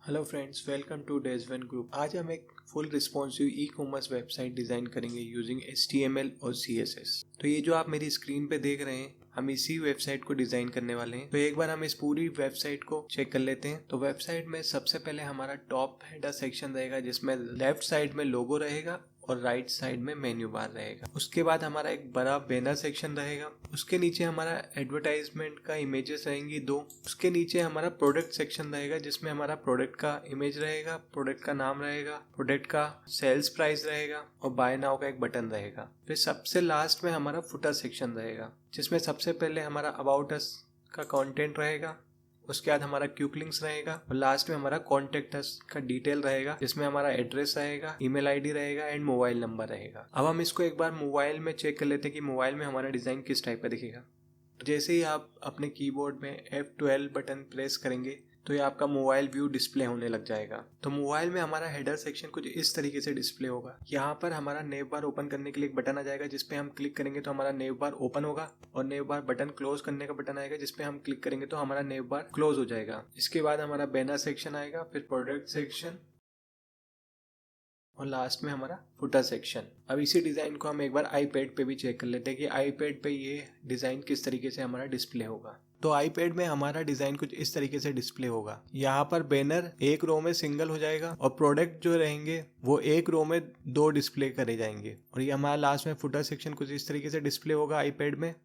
Hello friends, welcome to डेज़वन group. आज हम एक full responsive e commerce website design करेंगे यूजिंग HTML और CSS। तो ये जो आप मेरी स्क्रीन पे देख रहे हैं, हम इसी वेबसाइट को डिज़ाइन करने वाले हैं। तो एक बार हम इस पूरी वेबसाइट को चेक कर लेते हैं। तो वेबसाइट में सबसे पहले हमारा टॉप हेडर सेक्शन रहेगा, जिसमें लेफ्ट साइड में लोगो रहेगा और राइट साइड में मेन्यू बार रहेगा। उसके बाद हमारा एक बड़ा बैनर सेक्शन रहेगा। उसके नीचे हमारा एडवर्टाइजमेंट का इमेजेस रहेंगी 2। उसके नीचे हमारा प्रोडक्ट सेक्शन रहेगा, जिसमें हमारा प्रोडक्ट का इमेज रहेगा, प्रोडक्ट का नाम रहेगा, प्रोडक्ट का सेल्स प्राइस रहेगा और बाय नाउ का एक बटन रहेगा। फिर सबसे लास्ट में हमारा फुटर सेक्शन रहेगा, जिसमें सबसे पहले हमारा अबाउट अस का कंटेंट रहेगा, उसके बाद हमारा क्विक लिंक्स रहेगा और लास्ट में हमारा कॉन्टेक्ट अस का डिटेल रहेगा, जिसमें हमारा एड्रेस रहेगा, ईमेल आईडी रहेगा एंड मोबाइल नंबर रहेगा। अब हम इसको एक बार मोबाइल में चेक कर लेते हैं कि मोबाइल में हमारा डिज़ाइन किस टाइप का दिखेगा। तो जैसे ही आप अपने कीबोर्ड में F12 बटन प्रेस करेंगे तो ये आपका मोबाइल व्यू डिस्प्ले होने लग जाएगा। तो मोबाइल में हमारा हेडर सेक्शन कुछ इस तरीके से डिस्प्ले होगा। यहाँ पर हमारा नेव बार ओपन करने के लिए एक बटन आ जाएगा, जिस पे हम क्लिक करेंगे तो हमारा नेव बार ओपन होगा, और नेव बार बटन क्लोज करने का बटन आएगा, जिस पे हम क्लिक करेंगे तो हमारा नेव बार क्लोज हो जाएगा। इसके बाद हमारा बैनर सेक्शन आएगा, फिर प्रोडक्ट सेक्शन और लास्ट में हमारा फुटर सेक्शन। अब इसी डिज़ाइन को हम एक बार आईपैड पे भी चेक कर लेते हैं कि आईपैड पे ये डिज़ाइन किस तरीके से हमारा डिस्प्ले होगा। तो आईपैड में हमारा डिज़ाइन कुछ इस तरीके से डिस्प्ले होगा। यहाँ पर बैनर एक रो में सिंगल हो जाएगा और प्रोडक्ट जो रहेंगे वो एक रो में 2 डिस्प्ले करे जाएंगे, और ये हमारा लास्ट में फुटर सेक्शन कुछ इस तरीके से डिस्प्ले होगा आईपैड में।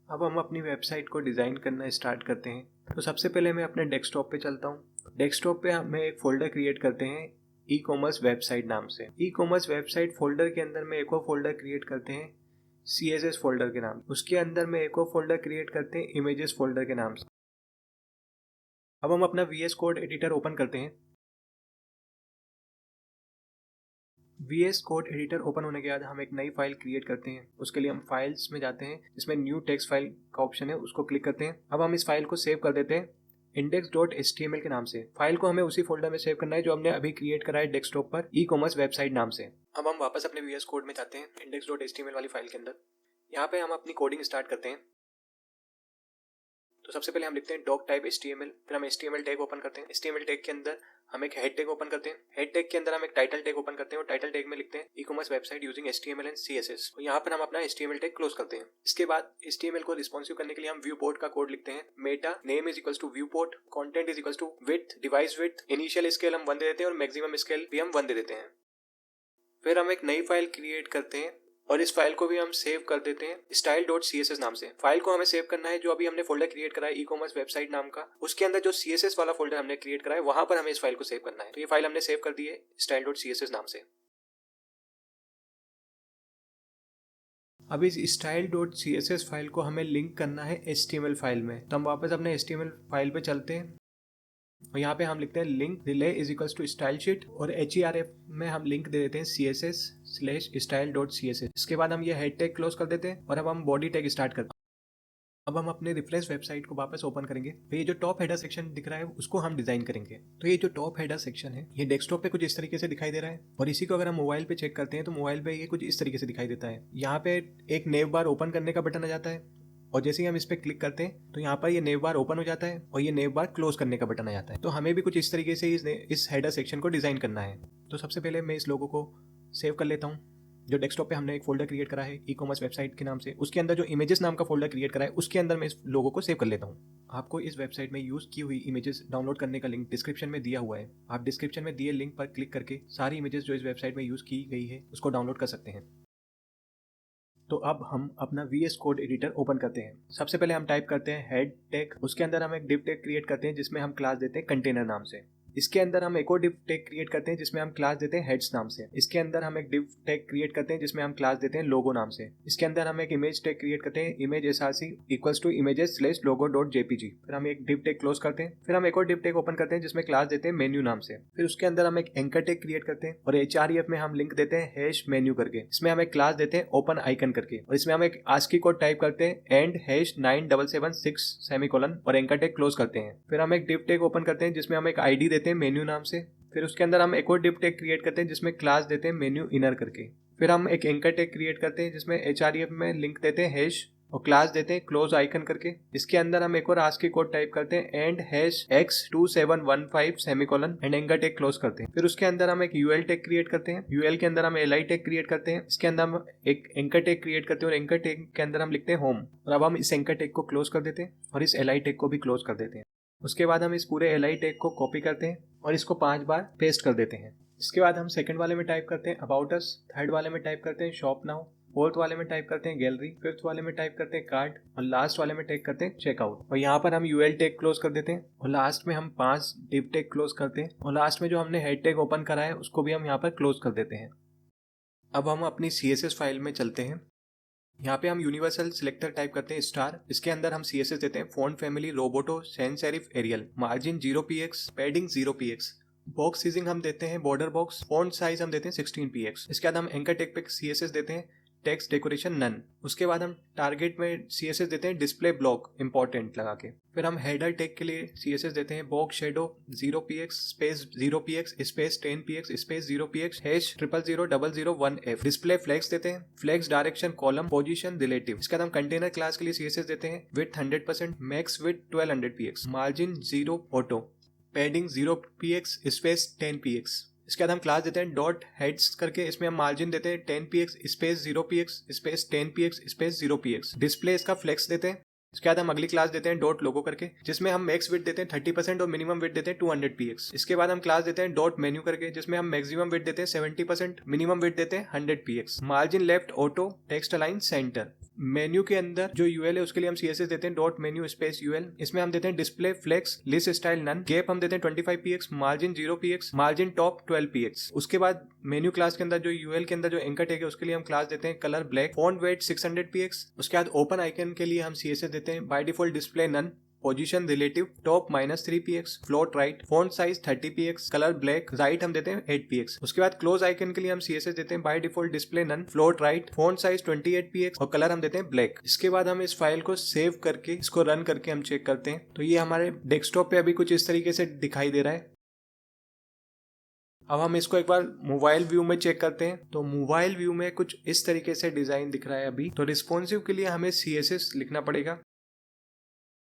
अब हम अपनी वेबसाइट को डिज़ाइन करना स्टार्ट करते हैं। तो सबसे पहले मैं अपने डेस्कटॉप पे चलता हूँ। डेस्कटॉप पे हमें एक फ़ोल्डर क्रिएट करते हैं ई कॉमर्स वेबसाइट नाम से। ई कॉमर्स वेबसाइट फोल्डर के अंदर में एक और फोल्डर क्रिएट करते हैं CSS फोल्डर के नाम। उसके अंदर में एक और फोल्डर क्रिएट करते हैं इमेजेस फोल्डर के नाम से। अब हम अपना VS कोड एडिटर ओपन करते हैं। VS कोड एडिटर ओपन होने के बाद हम एक नई फाइल क्रिएट करते हैं। उसके लिए हम फाइल्स में जाते हैं, जिसमें न्यू टेक्स्ट फाइल का ऑप्शन है, उसको क्लिक करते हैं। अब हम इस फाइल को सेव कर देते हैं index.html के नाम से। फाइल को हमें उसी फोल्डर में सेव करना है जो हमने अभी क्रिएट करा है डेस्कटॉप पर ई कॉमर्स वेबसाइट नाम से। अब हम वापस अपने VS कोड में जाते हैं index.html वाली फाइल के अंदर। यहाँ पे हम अपनी कोडिंग स्टार्ट करते हैं। तो सबसे पहले हम लिखते हैं डॉक टाइप HTML, फिर हम HTML टैग ओपन करते हैं। HTML टैग के अंदर हम एक हेड टैग ओपन करते हैं। हेड टैग के अंदर हम एक टाइटल टैग ओपन करते हैं और टाइटल टैग में लिखते हैं ई commerce website using HTML and CSS। और यहाँ पर हम अपना HTML टैग क्लोज करते हैं। इसके बाद HTML को रिस्पॉन्सिव करने के लिए हम व्यू पोर्ट का कोड लिखते हैं। Meta name is equals to viewport, content is equals to width, device width, initial scale हम 1 दे देते हैं और मैक्सिमम स्केल भी हम 1 दे देते हैं। फिर हम एक नई फाइल क्रिएट करते हैं और इस फाइल को भी हम सेव कर देते हैं style.css नाम से। फाइल को हमें सेव करना है जो अभी हमने फोल्डर क्रिएट करा है ई कॉमर्स वेबसाइट नाम का, उसके अंदर जो CSS वाला फोल्डर हमने क्रिएट करा है वहां पर हमें इस फाइल को सेव करना है। तो ये फाइल हमने सेव कर दी है style.css नाम से। अब इस style.css फाइल को हमें लिंक करना है HTML फाइल में। तो हम वापस अपने HTML फाइल पे चलते हैं और यहाँ पे हम लिखते हैं link rel is equals to stylesheet, और href में हम लिंक दे देते हैं css/style.css। इसके बाद हम ये हेड टैग क्लोज कर देते हैं और अब हम बॉडी टैग स्टार्ट करते हैं। अब हम अपने रेफरेंस वेबसाइट को वापस ओपन करेंगे। तो ये जो टॉप हेडर सेक्शन दिख रहा है उसको हम डिजाइन करेंगे। तो ये जो टॉप हेडर सेक्शन है ये डेस्कटॉप पे कुछ इस तरीके से दिखाई दे रहा है, और इसी को अगर हम मोबाइल पे चेक करते हैं तो मोबाइल पे ये कुछ इस तरीके से दिखाई देता है। यहाँ पे एक नेव बार ओपन करने का बटन आ जाता है, और जैसे ही हम इस पर क्लिक करते हैं तो यहाँ पर ये नेव बार ओपन हो जाता है और ये नेव बार क्लोज करने का बटन आ जाता है। तो हमें भी कुछ इस तरीके से इस हेडर सेक्शन को डिजाइन करना है। तो सबसे पहले मैं इस लोगो को सेव कर लेता हूँ। जो डेस्कटॉप पे हमने एक फोल्डर क्रिएट करा है ई कॉमर्स वेबसाइट के नाम से, उसके अंदर जो इमेजेस नाम का फोल्डर क्रिएट करा है उसके अंदर मैं इस लोगो को सेव कर लेता हूँ। आपको इस वेबसाइट में यूज की हुई इमेजेस डाउनलोड करने का लिंक डिस्क्रिप्शन में दिया हुआ है। आप डिस्क्रिप्शन में दिए लिंक पर क्लिक करके सारी इमेजेस जो इस वेबसाइट में यूज की गई है उसको डाउनलोड कर सकते हैं। तो अब हम अपना VS कोड एडिटर ओपन करते हैं। सबसे पहले हम टाइप करते हैं हेड टैग, उसके अंदर हम एक डिव टैग क्रिएट करते हैं जिसमें हम क्लास देते हैं कंटेनर नाम से। इसके अंदर हम एक और डिव टैग क्रिएट करते हैं जिसमें हम क्लास देते हैं हेड्स नाम से। इसके अंदर हम एक डिव टैग क्रिएट करते हैं जिसमें हम क्लास देते हैं लोगो नाम से। इसके अंदर हम एक इमेज टैग क्रिएट करते हैं image src equals to images/logo.jpg। फिर हम एक डिव टैग क्लोज करते हैं। फिर हम एक और डिव टैग ओपन करते हैं जिसमें क्लास देते हैं मेन्यू नाम से। फिर उसके अंदर हम एक एंकर टैग क्रिएट करते हैं और href में हम लिंक देते हैं हैश मेन्यू करके। इसमें हम एक क्लास देते हैं ओपन आइकन करके, और इसमें हम एक ASCII कोड टाइप करते हैं एंड #9776 सेमीकोलन और एंकर टैग क्लोज करते हैं। फिर हम एक डिव टैग ओपन करते हैं जिसमें हम एक ID देते हैं मेन्यू नाम से। फिर उसके अंदर हम एक और डिव टैग क्रिएट करते हैं जिसमें क्लास देते हैं मेन्यू इनर करके। फिर हम एक एंकर टैग क्रिएट करते हैं जिसमें href में लिंक देते हैं हैश और क्लास देते हैं क्लोज आइकन करके। इसके अंदर हम एक और आस्की कोड टाइप करते हैं and hash x2715 semicolon and anchor tag close करते हैं। फिर उसके अंदर हम एक यूएल टैग क्रिएट करते हैं, यूएल के अंदर हम li टैग क्रिएट करते हैं। इसके अंदर हम एक एंकर टैग क्रिएट करते हैं और एंकर टैग के अंदर हम लिखते हैं होम। और अब हम इस एंकर टैग को क्लोज कर देते हैं और इस li टैग को भी क्लोज कर देते हैं। उसके बाद हम इस पूरे li टैग को कॉपी करते हैं और इसको 5 बार पेस्ट कर देते हैं। इसके बाद हम सेकंड वाले में टाइप करते हैं अबाउट अस, थर्ड वाले में टाइप करते हैं शॉप नाउ, फोर्थ वाले में टाइप करते हैं गैलरी, फिफ्थ वाले में टाइप करते हैं कार्ड और लास्ट वाले में टाइप करते हैं चेकआउट। और यहाँ पर हम यूएल टैग क्लोज कर देते हैं और लास्ट में हम 5 डिव टैग क्लोज करते हैं और लास्ट में जो हमने हेड टैग ओपन करा है उसको भी हम यहाँ पर क्लोज कर देते हैं। अब हम अपनी CSS फाइल में चलते हैं। यहाँ पे हम यूनिवर्सल सिलेक्टर टाइप करते हैं स्टार। इसके अंदर हम CSS देते हैं font family Roboto sans serif Arial, margin 0px, padding 0px, box sizing हम देते हैं बॉर्डर बॉक्स, फॉन्ट साइज हम देते हैं 16px। इसके बाद हम एंकर टैग पे CSS देते हैं टेक्स्ट डेकोरेशन नन। उसके बाद हम टारगेट में CSS देते हैं डिस्प्ले ब्लॉक इंपॉर्टेंट लगा के। फिर हम हेडर टैग के लिए CSS देते हैं box shadow 0px space 0px space 10px space 0px hash 00001f। Display flags देते हैं flags direction column position relative. इसके बाद हम कंटेनर क्लास के लिए CSS देते हैं width 100%, max width 1200px, margin 0 auto, padding 0px space 10px। इसके बाद हम क्लास देते हैं डॉट हेड्स करके, इसमें हम मार्जिन देते हैं 10px space 0px space 10px space 0px। Display इसका फ्लेक्स देते हैं। इसके बाद हम अगली क्लास देते हैं डॉट लोगो करके जिसमें हम मैक्स विड्थ देते हैं 30% और मिनिमम विड्थ देते हैं 200px। इसके बाद हम क्लास देते हैं डॉट मेन्यू करके जिसमें हम मैक्सिमम विड्थ देते हैं 70%, मिनिमम विड्थ देते हैं 100px। Margin left auto, text align centre. Menu के अंदर जो यूएल है उसके लिए हम CSS देते हैं डॉट मेन्यू स्पेस यूएल। इसमें हम देते हैं display flex, list style none, gap हम देते हैं 25px, margin 0px, margin top 12px। उसके बाद मेन्यू क्लास के अंदर जो यूएल के अंदर जो एंकर टैग है उसके लिए हम क्लास देते हैं colour black, font weight 600px। उसके बाद ओपन आइकन के लिए हम CSS देते हैं by default display none, position relative top -3px, float right, font size 30px, colour black, right हम देते हैं 8px। उसके बाद क्लोज आइकन के लिए हम CSS देते हैं by default display none, float right, font size 28px और कलर हम देते हैं ब्लैक। इसके बाद हम इस फाइल को सेव करके इसको रन करके हम चेक करते हैं तो ये हमारे डेस्कटॉप पे अभी कुछ इस तरीके से दिखाई दे रहा है। अब हम इसको एक बार मोबाइल व्यू में चेक करते हैं तो मोबाइल व्यू में कुछ इस तरीके से डिजाइन दिख रहा है अभी। तो रिस्पॉन्सिव के लिए हमें CSS लिखना पड़ेगा।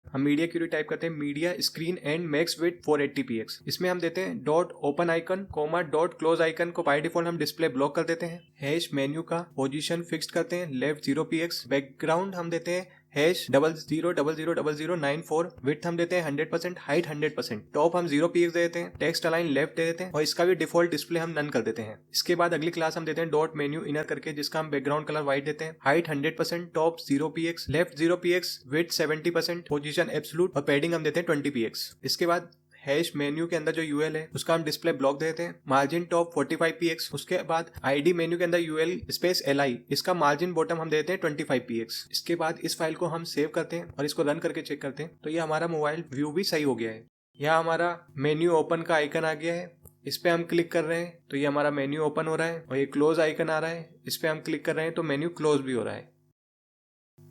हम मीडिया क्यूरी टाइप करते हैं media screen and max width 480px। इसमें हम देते हैं dot open icon comma dot close icon को बाय डिफॉल्ट हम डिस्प्ले ब्लॉक कर देते हैं। हैश मेन्यू का पोजीशन फिक्स करते हैं लेफ्ट 0px। बैकग्राउंड हम देते हैं हैश 00000094। विड्थ हम देते हैं 100%, हाइट 100%, टॉप हम 0px दे देते हैं, टेक्स्ट अलाइन लेफ्ट दे देते हैं और इसका भी डिफॉल्ट डिस्प्ले हम नन कर देते हैं। इसके बाद अगली क्लास हम देते हैं डॉट मेन्यू इनर करके जिसका हम बैकग्राउंड कलर व्हाइट देते हैं, height 100%, top 0px, left 0px, width 70%, position absolute और पैडिंग हम देते हैं 20px। इसके बाद हैश मेन्यू के अंदर जो यूएल है उसका हम डिस्प्ले ब्लॉक देते हैं, मार्जिन टॉप 45px। उसके बाद आईडी मेन्यू के अंदर यूएल स्पेस li, इसका मार्जिन बॉटम हम देते हैं 25px। इसके बाद इस फाइल को हम सेव करते हैं और इसको रन करके चेक करते हैं तो ये हमारा मोबाइल व्यू भी सही हो गया है। यहाँ हमारा मेन्यू ओपन का आइकन आ गया है, इस पे हम क्लिक कर रहे हैं तो ये हमारा मेन्यू ओपन हो रहा है और ये क्लोज आइकन आ रहा है, इस पे हम क्लिक कर रहे हैं तो मेन्यू क्लोज भी हो रहा है।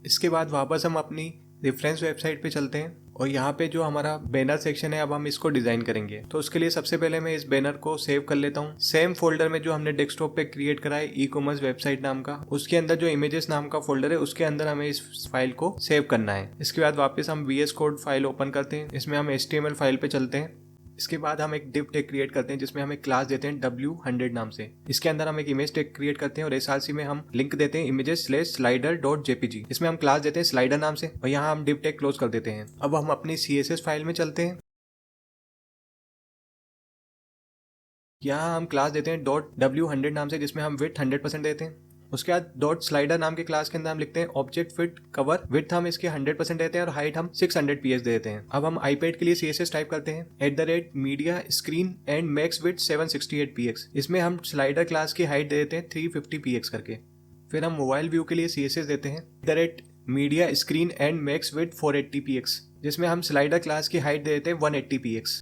इसके बाद वापस हम अपनी रेफरेंस वेबसाइट पे चलते हैं और यहाँ पे जो हमारा बैनर सेक्शन है अब हम इसको डिजाइन करेंगे। तो उसके लिए सबसे पहले मैं इस बैनर को सेव कर लेता हूँ सेम फोल्डर में जो हमने डेस्कटॉप पे क्रिएट करा है ई-कॉमर्स वेबसाइट नाम का, उसके अंदर जो इमेजेस नाम का फोल्डर है उसके अंदर हमें इस फाइल को सेव करना है। इसके बाद वापस हम VS कोड फाइल ओपन करते हैं, इसमें हम HTML फाइल पे चलते हैं। इसके बाद हम एक डिव टैग क्रिएट करते हैं जिसमें हम एक क्लास देते हैं W100 नाम से। इसके अंदर हम एक इमेज टैग क्रिएट करते हैं और SRC में हम लिंक देते हैं images/slider.jpg। इसमें हम क्लास देते हैं स्लाइडर नाम से और यहाँ हम डिव टैग क्लोज कर देते हैं। अब हम अपनी CSS फाइल में चलते हैं, यहाँ हम क्लास देते हैं .w100 नाम से जिसमें हम विड्थ 100% देते हैं। उसके बाद डॉट स्लाइडर नाम के क्लास के अंदर हम लिखते हैं ऑब्जेक्ट फिट कवर, विड्थ हम इसके 100% देते हैं और हाइट हम 600px देते हैं। अब हम iPad के लिए CSS टाइप करते हैं @media screen and max width 768px। इसमें हम स्लाइडर क्लास की हाइट देते हैं 350px करके। फिर हम मोबाइल व्यू के लिए CSS देते हैं @media screen and max width 480px जिसमें हम स्लाइडर क्लास की हाइट देते हैं 180px।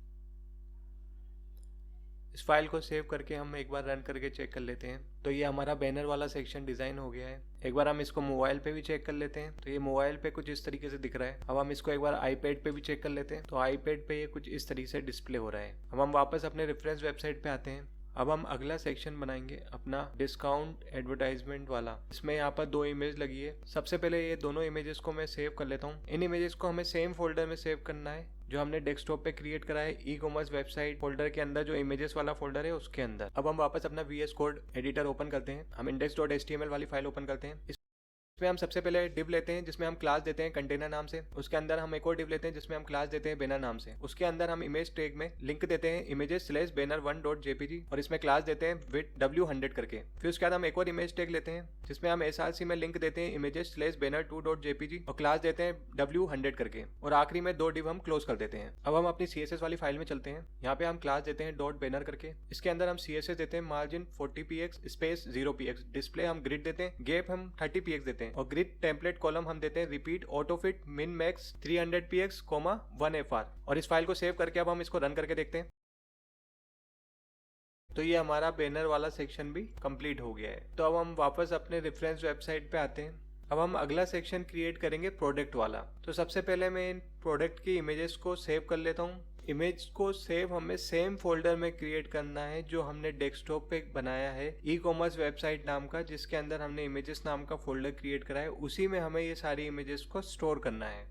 इस फाइल को सेव करके हम एक बार रन करके चेक कर लेते हैं। तो ये हमारा बैनर वाला सेक्शन डिज़ाइन हो गया है। एक बार हम इसको मोबाइल पे भी चेक कर लेते हैं। तो ये मोबाइल पे कुछ इस तरीके से दिख रहा है। अब हम इसको एक बार आईपैड पे भी चेक कर लेते हैं। तो आईपैड पे ये कुछ इस तरीके से डिस्प्ले हो रहा है। अब हम वापस अपने रेफरेंस वेबसाइट पे आते हैं। अब हम अगला सेक्शन बनाएंगे अपना डिस्काउंट एडवर्टाइजमेंट वाला। इसमें यहाँ पर 2 इमेज लगी है। सबसे पहले ये दोनों इमेजेस को मैं सेव कर लेता हूँ। इन इमेजेस को हमें सेम फोल्डर में सेव करना है जो हमने डेस्कटॉप पे क्रिएट करा है, ई कॉमर्स वेबसाइट फोल्डर के अंदर, जो इमेजेस वाला फोल्डर है उसके अंदर। अब हम वापस अपना VS कोड एडिटर ओपन करते हैं। हम index.html वाली फाइल ओपन करते हैं। इसमें हम सबसे पहले डिव लेते हैं जिसमें हम क्लास देते हैं कंटेनर नाम से। उसके अंदर हम एक और डिव लेते हैं जिसमें हम क्लास देते हैं बैनर नाम से। उसके अंदर हम इमेज टैग में लिंक देते हैं images/banner1.jpg और इसमें क्लास देते हैं विथ w100 करके। फिर उसके बाद हम एक और इमेज टैग लेते हैं जिसमें हम src में लिंक देते हैं images/banner2.jpg और क्लास देते हैं w100 करके। और आखिरी में 2 डिव हम क्लोज कर देते हैं। अब हम अपनी CSS वाली फाइल में चलते हैं। यहाँ पे हम क्लास देते हैं .banner करके। इसके अंदर हम CSS देते हैं margin 40px space 0px। Display हम ग्रिड देते हैं, गैप हम 30px देते हैं और ग्रिड टेम्पलेट कॉलम हम देते हैं repeat Autofit min max 300px 1fr। और इस फाइल को सेव करके अब हम इसको रन करके देखते हैं। तो ये हमारा बैनर वाला सेक्शन भी कंप्लीट हो गया है। तो अब हम वापस अपने रेफरेंस वेबसाइट पे आते हैं। अब हम अगला सेक्शन क्रिएट करेंगे प्रोडक्ट वाला। तो सबसे पहले मैं इन प्रोडक्ट की इमेजेस को सेव कर लेता हूँ। इमेज को सेव हमें सेम फोल्डर में क्रिएट करना है जो हमने डेस्कटॉप पे बनाया है, ई कॉमर्स वेबसाइट नाम का, जिसके अंदर हमने इमेजेस नाम का फोल्डर क्रिएट करा है। उसी में हमें ये सारी इमेजेस को स्टोर करना है।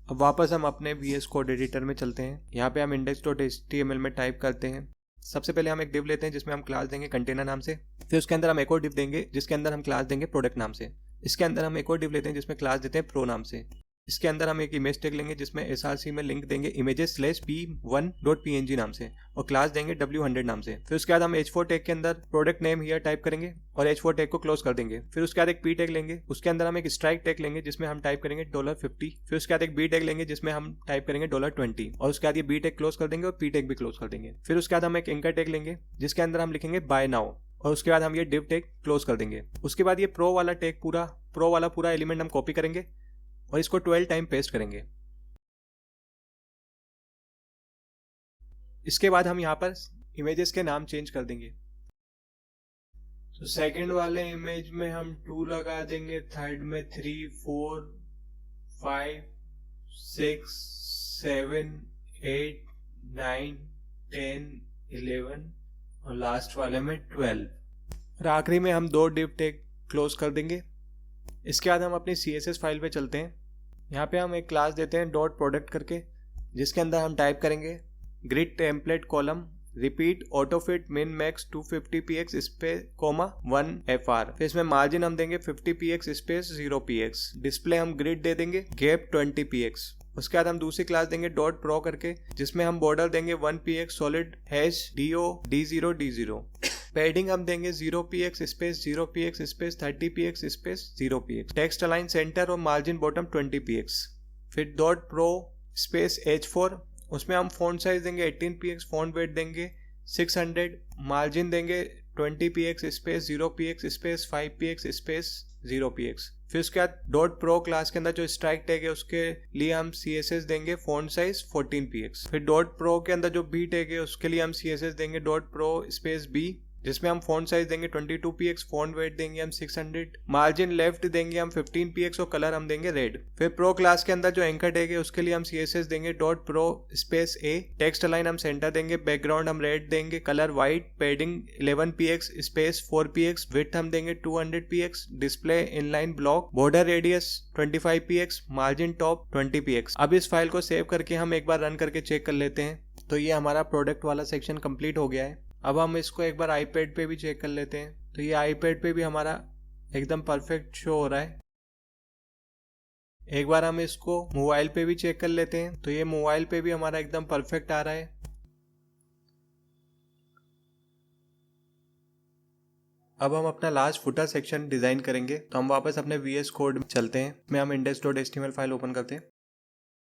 अब वापस हम अपने VS कोड एडिटर में चलते हैं। यहाँ पे हम index.html में टाइप करते हैं। सबसे पहले हम एक डिव लेते हैं जिसमें हम क्लास देंगे कंटेनर नाम से। फिर उसके अंदर हम एक और डिव देंगे जिसके अंदर हम क्लास देंगे प्रोडक्ट नाम से। इसके अंदर हम एक और डिव लेते हैं जिसमें क्लास देते हैं प्रो नाम से। इसके अंदर हम एक इमेज टैग लेंगे जिसमें src में लिंक देंगे images/p1.png नाम से और क्लास देंगे w100 नाम से। फिर उसके बाद हम h4 टैग के अंदर प्रोडक्ट नेम हियर टाइप करेंगे और h4 टैग को क्लोज कर देंगे। फिर उसके बाद एक p टैग लेंगे, उसके अंदर हम एक स्ट्राइक टैग लेंगे जिसमें हम टाइप करेंगे $50। फिर उसके बाद एक b टैग लेंगे जिसमें हम टाइप करेंगे $20 और उसके बाद ये b टैग क्लोज कर देंगे और p टैग भी क्लोज कर देंगे। फिर उसके बाद हम एक एंकर टैग लेंगे जिसके अंदर हम लिखेंगे बाय नाउ और उसके बाद हम ये डिव टैग क्लोज कर देंगे। उसके बाद ये प्रो वाला टैग पूरा एलिमेंट हम कॉपी करेंगे और इसको 12 टाइम पेस्ट करेंगे। इसके बाद हम यहाँ पर इमेजेस के नाम चेंज कर देंगे। तो सेकंड वाले इमेज में हम 2 लगा देंगे, थर्ड में 3, 4, 5, 6, 7, 8, 9, 10, 11 और लास्ट वाले में 12 और आखिरी में हम 2 डिव टैग क्लोज कर देंगे। इसके बाद हम अपनी CSS फाइल पे चलते हैं। यहाँ पे हम एक क्लास देते हैं डॉट प्रोडक्ट करके जिसके अंदर हम टाइप करेंगे grid template column repeat Autofit min max 250px space 1fr। फिर इसमें मार्जिन हम देंगे 50px स्पेस 0px। डिस्प्ले हम ग्रिड दे देंगे गैप 20px। उसके बाद हम दूसरी क्लास देंगे डॉट प्रो करके जिसमें हम बॉर्डर देंगे 1px solid hash do d0 d0। Padding हम देंगे 0px space 0px space 30px space 0px। Text align centre और मार्जिन बॉटम 20px। फिर डॉट प्रो स्पेस h4, उसमें हम फॉन्ट साइज देंगे 18px, फॉन्ट वेट देंगे 600, मार्जिन देंगे 20px space 0px space 5px space 0px। फिर उसके बाद डॉट प्रो क्लास के अंदर जो स्ट्राइक टैग है उसके लिए हम CSS देंगे फॉन्ट साइज 14px। फिर डॉट प्रो के अंदर जो b टैग है उसके लिए हम CSS देंगे डॉट प्रो स्पेस b जिसमें हम फॉन्ट साइज देंगे 22px, फॉन्ट वेट देंगे हम 600, मार्जिन लेफ्ट देंगे हम 15px और कलर हम देंगे रेड। फिर प्रो क्लास के अंदर जो एंकर टैग है उसके लिए हम CSS देंगे dot pro space a, text align हम सेंटर देंगे, बैकग्राउंड हम रेड देंगे, colour white, padding 11px space 4px, width हम देंगे 200px, display inline block, border radius 25px, margin top 20px। अब इस फाइल को सेव करके हम एक बार रन करके चेक कर लेते हैं। तो ये हमारा प्रोडक्ट वाला सेक्शन कंप्लीट हो गया है। अब हम इसको एक बार आईपैड पे भी चेक कर लेते हैं। तो ये आईपैड पे भी हमारा एकदम परफेक्ट शो हो रहा है। एक बार हम इसको मोबाइल पे भी चेक कर लेते हैं। तो ये मोबाइल पे भी हमारा एकदम परफेक्ट आ रहा है। अब हम अपना लास्ट फुटर सेक्शन डिजाइन करेंगे। तो हम वापस अपने VS कोड में चलते हैं। में हम index.html फाइल ओपन करते हैं।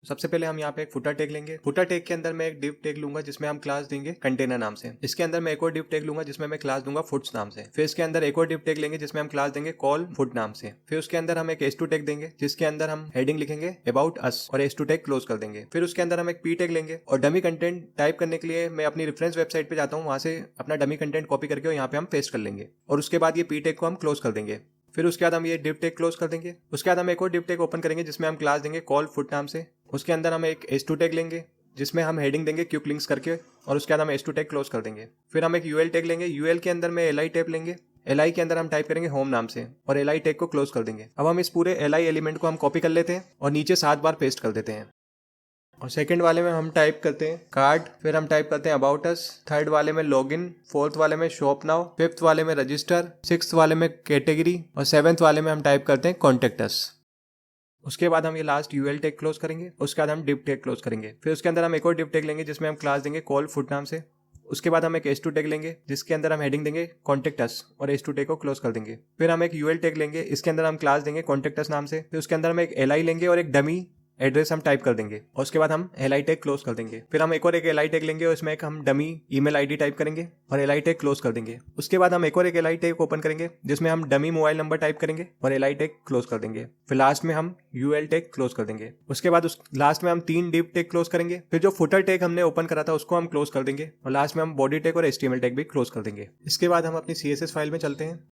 सबसे पहले हम यहाँ पे एक फुटर टैग लेंगे। फुटर टैग के अंदर मैं एक डिव टैग लूंगा जिसमें हम क्लास देंगे कंटेनर नाम से। इसके अंदर मैं एक और डिव टैग लूंगा जिसमें मैं क्लास दूंगा फुट्स नाम से। फिर इसके अंदर एक और डिव टैग लेंगे जिसमें हम क्लास देंगे कॉल फुट नाम से। फिर उसके अंदर हम एक h2 टैग देंगे जिसके अंदर हम हेडिंग लिखेंगे अबाउट अस और h2 टैग क्लोज कर देंगे। फिर उसके अंदर हम एक p टैग लेंगे और डमी कंटेंट टाइप करने के लिए मैं अपनी रेफरेंस वेबसाइट पे जाता हूँ, वहां से अपना डमी कंटेंट कॉपी करके यहाँ पे हम पेस्ट कर लेंगे और उसके बाद ये p टैग को हम क्लोज कर देंगे। फिर उसके बाद हम ये डिव टैग क्लोज कर देंगे। उसके बाद हम एक और डिव टैग ओपन करेंगे जिसमें हम क्लास देंगे कॉल फुट नाम से। उसके अंदर हम एक h2 टैग लेंगे जिसमें हम हेडिंग देंगे क्विक लिंक्स करके और उसके बाद हम h2 टैग क्लोज कर देंगे। फिर हम एक ul टैग लेंगे। ul के अंदर में li टैग लेंगे। li के अंदर हम टाइप करेंगे होम नाम से और li टैग को क्लोज कर देंगे। अब हम इस पूरे li एलिमेंट को हम कॉपी कर लेते हैं और नीचे 7 बार पेस्ट कर देते हैं। और सेकंड वाले में हम टाइप करते हैं कार्ड, फिर हम टाइप करते हैं अबाउट अस, थर्ड वाले में लॉगिन, फोर्थ वाले में शॉप नाउ, फिफ्थ वाले में रजिस्टर, सिक्स्थ वाले में कैटेगरी और सेवेंथ वाले में हम टाइप करते हैं कॉन्टेक्ट अस। उसके बाद हम ये लास्ट यूएल टैग क्लोज करेंगे। उसके बाद हम डिव टैग क्लोज करेंगे। फिर उसके अंदर हम एक और डिव टैग लेंगे जिसमें हम क्लास देंगे कॉल फुट नाम से। उसके बाद हम एक h2 टैग लेंगे जिसके अंदर हम हेडिंग देंगे कॉन्टेक्ट अस और h2 टैग को क्लोज कर देंगे। फिर हम एक यूएल टैग लेंगे, इसके अंदर हम क्लास देंगे कॉन्टेक्ट अस नाम से। फिर उसके अंदर हम एक li लेंगे और एक डमी एड्रेस हम टाइप कर देंगे और उसके बाद हम li टैग क्लोज कर देंगे। फिर हम एक और एक li टैग लेंगे और इसमें एक हम डमी ईमेल आईडी टाइप करेंगे और li टैग क्लोज कर देंगे। उसके बाद हम एक और एक li टैग ओपन करेंगे जिसमें हम डमी मोबाइल नंबर टाइप करेंगे और li टैग क्लोज कर देंगे। फिर लास्ट में हम ul टैग क्लोज कर देंगे। उसके बाद उस लास्ट में हम 3 डिव टैग क्लोज करेंगे। फिर जो फुटर टैग हमने ओपन करा था उसको हम क्लोज कर देंगे और लास्ट में हम बॉडी टैग और html टैग भी क्लोज कर देंगे। इसके बाद हम अपनी css फाइल में चलते हैं।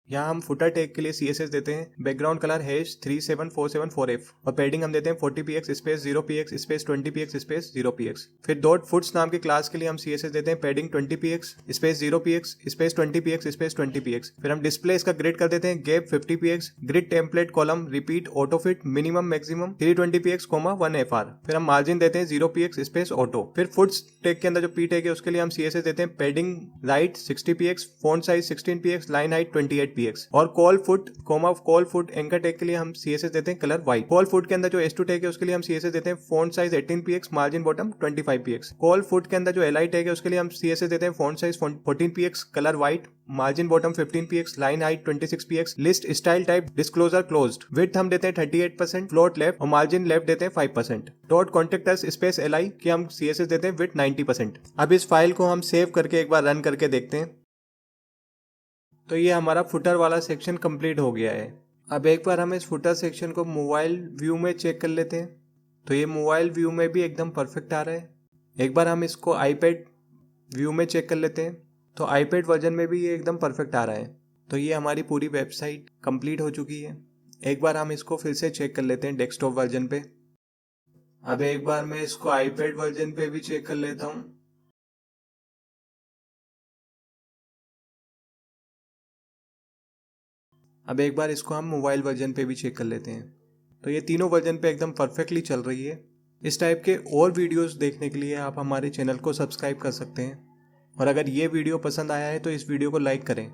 यहाँ हम फुटर टैग के लिए CSS देते हैं बैकग्राउंड कलर हैश 37474F और पैडिंग हम देते हैं 40px space 0px space 20px space 0px। फिर डॉट फुट्स नाम के क्लास के लिए हम CSS देते हैं padding 20px space 0px space 20px space 20px। फिर हम डिस्प्ले इसका ग्रिड कर देते हैं gap 50px, grid template column repeat auto fit minimum maximum 320px 1fr। फिर हम मार्जिन देते हैं 0px स्पेस ऑटो। फिर फुट्स टैग के अंदर जो p टैग है उसके लिए हम CSS देते हैं padding right 60px, font size 16px, line height 28px। और call foot call foot anchor tag के लिए हम CSS देते हैं कलर व्हाइट। कॉल फुट के अंदर जो h2 टैग है उसके लिए हम CSS देते हैं font size 18px, margin bottom 25px। Call foot के अंदर जो li टैग है उसके लिए हम CSS देते हैं font size 14px, colour white, margin bottom 15px, line height 26px। List style type disclosure closed, width हम देते हैं 38%, फ्लोट लेफ्ट और मार्जिन लेफ्ट देते हैं 5%। Dot contact us space li की हम CSS देते हैं विड्थ 90%। अब इस फाइल को हम सेव करके एक बार रन करके देखते हैं। तो ये हमारा फुटर वाला सेक्शन कंप्लीट हो गया है। अब एक बार हम इस फुटर सेक्शन को मोबाइल व्यू में चेक कर लेते हैं। तो ये मोबाइल व्यू में भी एकदम परफेक्ट आ रहा है। एक बार हम इसको आईपैड व्यू में चेक कर लेते हैं। तो आईपैड वर्जन में भी ये एकदम परफेक्ट आ रहा है। तो ये हमारी पूरी वेबसाइट कंप्लीट हो चुकी है। एक बार हम इसको फिर से चेक कर लेते हैं डेस्कटॉप वर्जन पे। अब एक बार मैं इसको आईपैड वर्जन पे भी चेक कर लेता हूँ। अब एक बार इसको हम मोबाइल वर्जन पे भी चेक कर लेते हैं। तो ये तीनों वर्जन पे एकदम परफेक्टली चल रही है। इस टाइप के और वीडियोस देखने के लिए आप हमारे चैनल को सब्सक्राइब कर सकते हैं और अगर ये वीडियो पसंद आया है तो इस वीडियो को लाइक करें।